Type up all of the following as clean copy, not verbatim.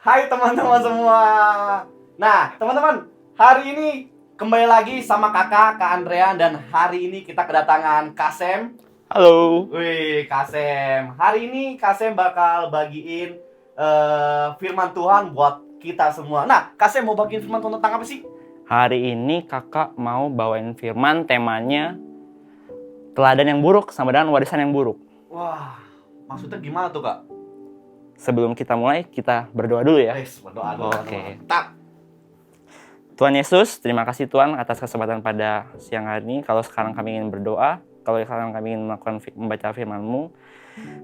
Hai teman-teman semua. Nah, teman-teman, hari ini kembali lagi sama Kak Andrea, dan hari ini kita kedatangan Kasem. Halo. Wih, Kasem. Hari ini Kasem bakal bagiin firman Tuhan buat kita semua. Nah, Kasem mau bagiin firman Tuhan tentang apa sih? Hari ini kakak mau bawain firman, temanya teladan yang buruk sama dengan warisan yang buruk. Wah, maksudnya gimana tuh, Kak? Sebelum kita mulai, kita berdoa dulu ya. Berdoa dulu. Oke. Mantap. Tuhan Yesus, terima kasih Tuhan atas kesempatan pada siang hari ini. Kalau sekarang kami ingin berdoa, kalau sekarang kami ingin membaca firman-Mu,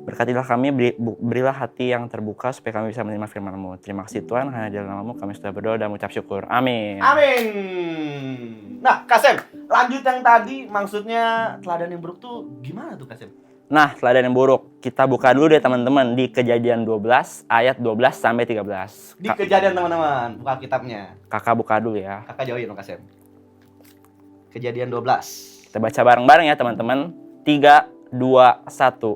berkatilah kami, berilah hati yang terbuka supaya kami bisa menerima firman-Mu. Terima kasih Tuhan, hanya dalam nama-Mu kami sudah berdoa dan mengucap syukur. Amin. Amin. Nah, Kasem, lanjut yang tadi, maksudnya teladan yang buruk tuh gimana tuh, Kasem? Nah, teladan yang buruk, kita buka dulu deh teman-teman di Kejadian 12 ayat 12 sampai 13. Di Kejadian, teman-teman, buka kitabnya. Kakak buka dulu ya. Kakak jauhin dong, Kasem. Kejadian 12. Kita baca bareng-bareng ya teman-teman. 3, 2, 1.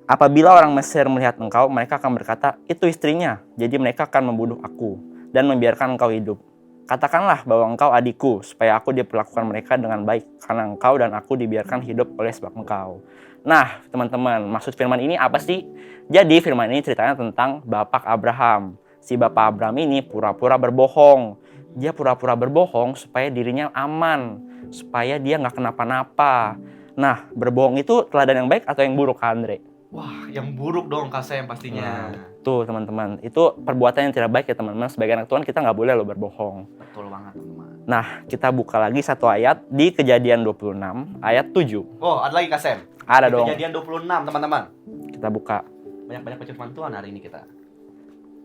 Apabila orang Mesir melihat engkau, mereka akan berkata, itu istrinya. Jadi mereka akan membunuh aku dan membiarkan engkau hidup. Katakanlah bahwa engkau adikku, supaya aku diperlakukan mereka dengan baik, karena engkau dan aku dibiarkan hidup oleh sebab engkau. Nah, teman-teman, maksud firman ini apa sih? Jadi firman ini ceritanya tentang Bapak Abraham. Si Bapak Abraham ini pura-pura berbohong. Dia pura-pura berbohong supaya dirinya aman, supaya dia nggak kenapa-napa. Nah, berbohong itu teladan yang baik atau yang buruk, Kak Andre? Wah, yang buruk dong, Kasem, pastinya. Tuh, teman-teman. Itu perbuatan yang tidak baik ya, teman-teman. Sebagai anak Tuhan, kita nggak boleh loh berbohong. Betul banget, teman-teman. Nah, kita buka lagi satu ayat di Kejadian 26, ayat 7. Oh, ada lagi, Kasem. Ada Di dong. Kejadian 26, teman-teman. Kita buka. Banyak-banyak firman Tuhan hari ini kita.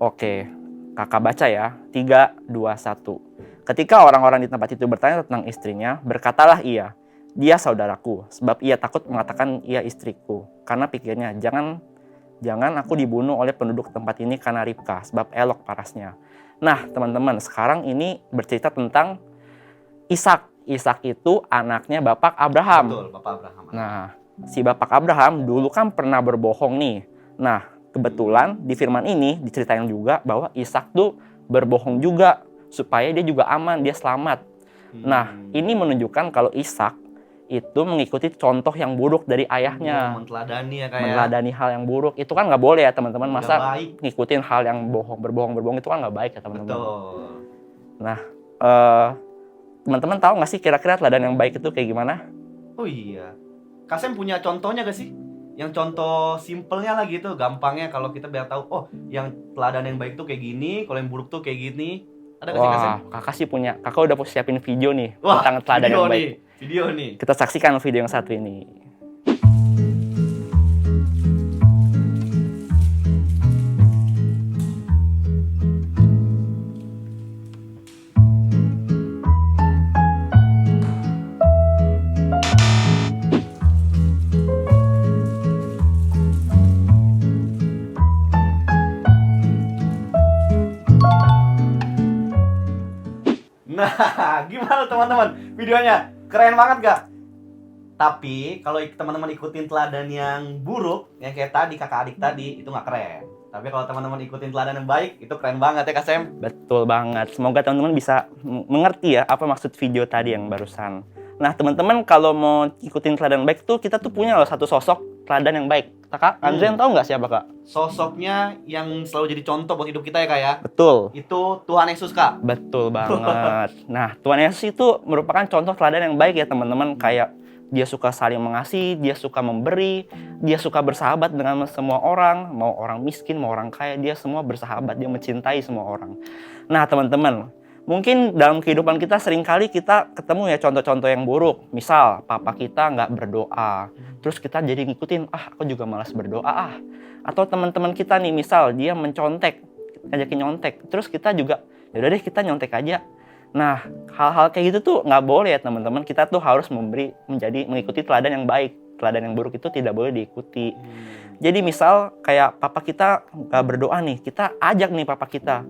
Oke, kakak baca ya. 3, 2, 1. Ketika orang-orang di tempat itu bertanya tentang istrinya, berkatalah ia, dia saudaraku, sebab ia takut mengatakan ia istriku. Karena pikirnya, jangan aku dibunuh oleh penduduk tempat ini karena Ribka, sebab elok parasnya. Nah, teman-teman, sekarang ini bercerita tentang Ishak. Ishak itu anaknya Bapak Abraham. Betul, Bapak Abraham. Nah, si Bapak Abraham dulu kan pernah berbohong nih. Nah, kebetulan di firman ini diceritain juga bahwa Ishak tuh berbohong juga supaya dia juga aman, dia selamat. Nah, ini menunjukkan kalau Ishak itu mengikuti contoh yang buruk dari ayahnya. Menteladani ya, kayak. Meneladani hal yang buruk. Itu kan nggak boleh ya, teman-teman. Nggak Masa baik. ngikutin hal yang berbohong itu kan nggak baik ya, teman-teman. Betul. Nah, teman-teman tahu nggak sih kira-kira teladan yang baik itu kayak gimana? Oh iya. Kasem punya contohnya gak sih? Yang contoh simpelnya lah gitu, gampangnya kalau kita biar tahu, oh, yang teladan yang baik tuh kayak gini, kalau yang buruk tuh kayak gini. Ada gak sih, Kasem? Wah, kakak sih punya. Kakak udah siapin video nih Wah, tentang teladan video yang baik. nih, video nih. Kita saksikan video yang satu ini. Nah, gimana teman-teman? Videonya keren banget gak? Tapi kalau teman-teman ikutin teladan yang buruk, yang kayak tadi kakak adik tadi, itu nggak keren. Tapi kalau teman-teman ikutin teladan yang baik, itu keren banget ya, Kasem. Betul banget. Semoga teman-teman bisa mengerti ya apa maksud video tadi yang barusan. Nah, teman-teman kalau mau ikutin teladan baik tuh, kita tuh punya loh satu sosok teladan yang baik. Kak, Andrian tahu nggak siapa, Kak? Sosoknya yang selalu jadi contoh buat hidup kita ya, Kak ya. Betul. Itu Tuhan Yesus, Kak. Betul banget. Nah, Tuhan Yesus itu merupakan contoh teladan yang baik ya, teman-teman. Kayak dia suka saling mengasihi, dia suka memberi, dia suka bersahabat dengan semua orang, mau orang miskin, mau orang kaya, dia semua bersahabat, dia mencintai semua orang. Nah, teman-teman, mungkin dalam kehidupan kita seringkali kita ketemu ya contoh-contoh yang buruk. Misal, papa kita nggak berdoa, terus kita jadi ngikutin, aku juga malas berdoa Atau teman-teman kita nih, misal dia mencontek, ngajakin nyontek, terus kita juga, yaudah deh kita nyontek aja. Nah, hal-hal kayak gitu tuh nggak boleh ya, teman-teman. Kita tuh harus mengikuti teladan yang baik. Teladan yang buruk itu tidak boleh diikuti. Jadi misal kayak papa kita nggak berdoa nih, kita ajak nih papa kita,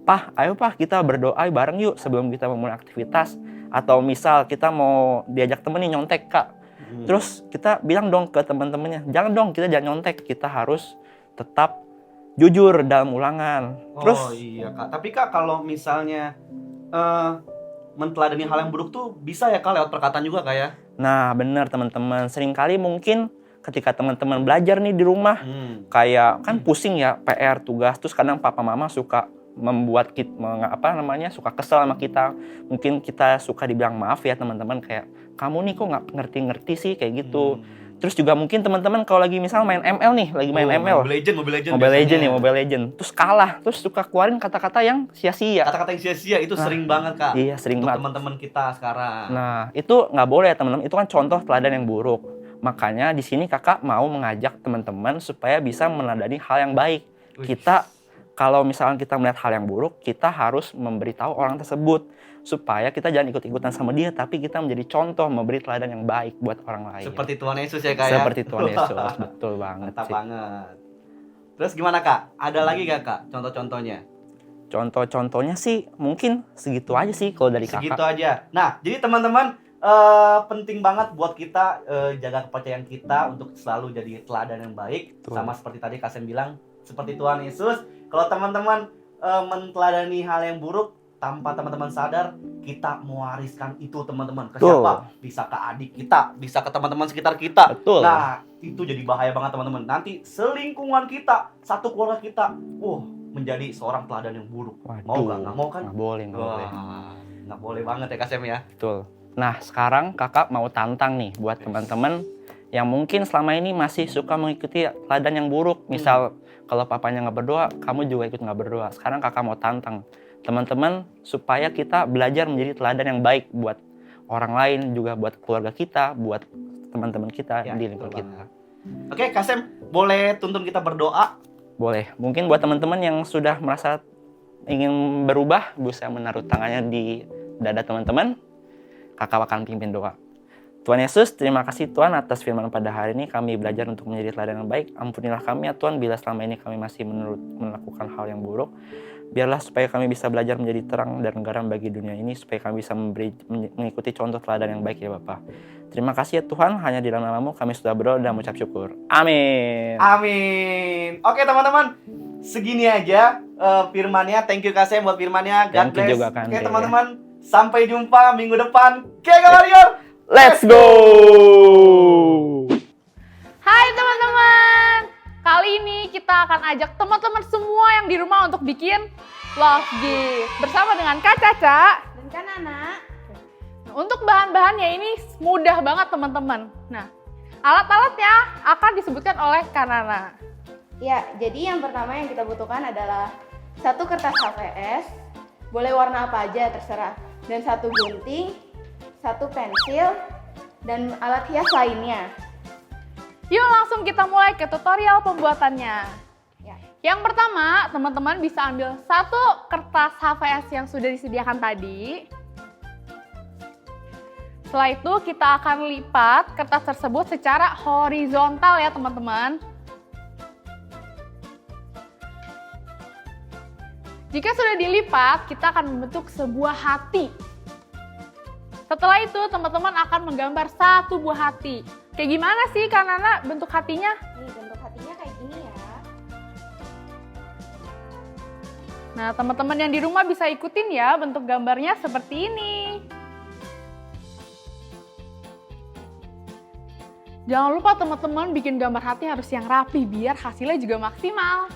Pah, ayo Pah kita berdoa bareng yuk sebelum kita memulai aktivitas. Atau misal kita mau diajak temen nih nyontek, Kak. Terus kita bilang dong ke teman-temannya, jangan dong kita jangan nyontek, kita harus tetap jujur dalam ulangan. Terus Oh iya Kak, tapi Kak kalau misalnya eh menteladani hal yang buruk tuh bisa ya Kak lewat perkataan juga Kak ya? nah benar teman-teman, seringkali mungkin ketika teman-teman belajar nih di rumah, kayak kan pusing ya PR tugas, terus kadang papa mama suka membuat kita suka kesel sama kita, mungkin kita suka dibilang maaf ya teman-teman, kayak kamu nih kok nggak ngerti-ngerti sih kayak gitu. Terus juga mungkin teman-teman kalau lagi misal main ML nih, lagi main ML, Mobile Legend, terus kalah, terus suka keluarin kata-kata yang sia-sia. Kata-kata yang sia-sia itu sering banget Kak. Iya sering Untuk banget. teman-teman kita sekarang. Nah itu nggak boleh ya teman-teman, itu kan contoh teladan yang buruk. Makanya di sini kakak mau mengajak teman-teman supaya bisa meneladani hal yang baik. Kita kalau misalnya kita melihat hal yang buruk, kita harus memberitahu orang tersebut supaya kita jangan ikut-ikutan sama dia, tapi kita menjadi contoh, memberi teladan yang baik buat orang lain. Seperti Tuhan Yesus ya Kak ya? Seperti Tuhan Yesus, betul banget Mantap sih. banget. Terus gimana Kak? Ada lagi gak Kak contoh-contohnya? Contoh-contohnya sih mungkin segitu aja sih kalau dari Segitu kakak. aja. Nah, jadi teman-teman penting banget buat kita jaga kepercayaan kita untuk selalu jadi teladan yang baik. Betul. Sama seperti tadi Kak Sam bilang, seperti Tuhan Yesus. Kalau teman-teman menteladani hal yang buruk tanpa teman-teman sadar, kita mewariskan itu teman-teman ke Betul. siapa? Bisa ke adik kita, bisa ke teman-teman sekitar kita. Betul. Nah, itu jadi bahaya banget teman-teman. Nanti selingkungan kita, satu keluarga kita, menjadi seorang teladan yang buruk. Waduh, Mau nggak? Nggak mau kan? Nggak boleh, nggak boleh. Wah, nggak boleh banget ya Kak Sam ya. Betul. Nah, sekarang kakak mau tantang nih buat teman-teman yang mungkin selama ini masih suka mengikuti teladan yang buruk. Misal, kalau papanya nggak berdoa, kamu juga ikut nggak berdoa. Sekarang kakak mau tantang teman-teman supaya kita belajar menjadi teladan yang baik buat orang lain, juga buat keluarga kita, buat teman-teman kita Ya, di lingkungan betul kita. Oke, Kak Sam, boleh tuntun kita berdoa? Boleh. Mungkin buat teman-teman yang sudah merasa ingin berubah, bisa menaruh tangannya di dada teman-teman. Kakak akan pimpin doa. Tuhan Yesus, terima kasih Tuhan atas firman pada hari ini. Kami belajar untuk menjadi teladan yang baik. Ampunilah kami ya Tuhan bila selama ini kami masih melakukan hal yang buruk. Biarlah supaya kami bisa belajar menjadi terang dan garam bagi dunia ini, supaya kami bisa mengikuti contoh teladan yang baik ya Bapa. Terima kasih ya Tuhan, hanya di dalam nama-Mu kami sudah berdoa dan mengucap syukur. Amin. Amin. Oke teman-teman, segini aja firmannya. Thank you Kak Sam buat firmannya. God Thank you bless. juga, Kak Oke Andre. teman-teman, sampai jumpa minggu depan. Kega Warrior. Let's go! Hai teman-teman, kali ini kita akan ajak teman-teman semua yang di rumah untuk bikin love gift bersama dengan Kak Caca Dan kan Nana, Untuk bahan-bahannya ini mudah banget teman-teman. Nah, alat-alatnya akan disebutkan oleh Kak Nana. ya jadi yang pertama yang kita butuhkan adalah satu kertas HVS, boleh warna apa aja terserah, dan satu gunting, satu pensil, dan alat hias lainnya. Yuk langsung kita mulai ke tutorial pembuatannya. Ya. Yang pertama, teman-teman bisa ambil satu kertas HVS yang sudah disediakan tadi. Setelah itu kita akan lipat kertas tersebut secara horizontal ya teman-teman. Jika sudah dilipat, kita akan membentuk sebuah hati. Setelah itu teman-teman akan menggambar satu buah hati. Kayak gimana sih Kak Nana bentuk hatinya? Nih bentuk hatinya kayak gini ya. Nah teman-teman yang di rumah bisa ikutin ya bentuk gambarnya seperti ini. Jangan lupa teman-teman bikin gambar hati harus yang rapi biar hasilnya juga maksimal.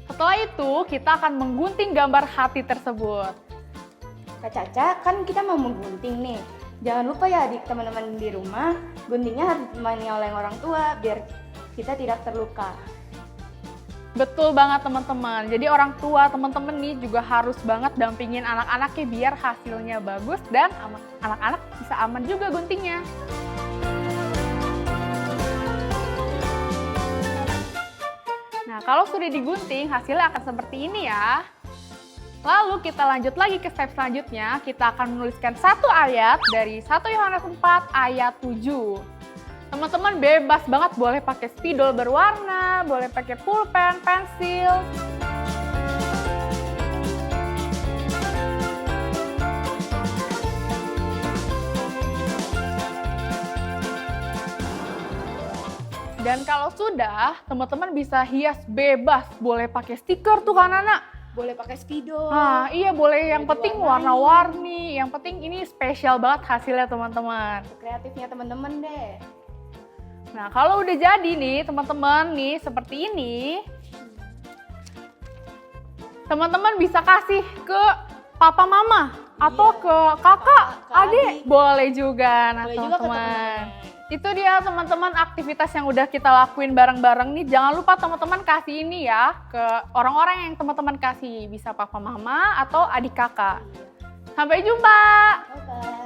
Setelah itu kita akan menggunting gambar hati tersebut. Kak Caca, kan kita mau menggunting nih. Jangan lupa ya adik teman-teman di rumah, guntingnya harus ditemani oleh orang tua biar kita tidak terluka. Betul banget teman-teman. Jadi orang tua teman-teman nih juga harus banget dampingin anak-anaknya biar hasilnya bagus dan anak-anak bisa aman juga guntingnya. Nah, kalau sudah digunting hasilnya akan seperti ini ya. Lalu kita lanjut lagi ke step selanjutnya. Kita akan menuliskan satu ayat dari 1 Yohanes 4 ayat 7. Teman-teman bebas banget, boleh pakai spidol berwarna, boleh pakai pulpen, pensil. Dan kalau sudah, teman-teman bisa hias bebas. Boleh pakai stiker tuh kan anak. Boleh pakai spidol. Nah, iya boleh. Yang Boleh penting diwarnain. warna-warni. Yang penting ini spesial banget hasilnya teman-teman. Kreatifnya teman-teman deh. Nah, kalau udah jadi nih teman-teman nih seperti ini, teman-teman bisa kasih ke papa mama atau Iya. ke kakak, Ke adik, adik. boleh juga. Nah, Boleh juga ke teman-teman. teman-teman. Itu dia teman-teman aktivitas yang udah kita lakuin bareng-bareng nih. Jangan lupa teman-teman kasih ini ya ke orang-orang yang teman-teman kasih. Bisa papa mama atau adik kakak. Sampai jumpa. Bye-bye.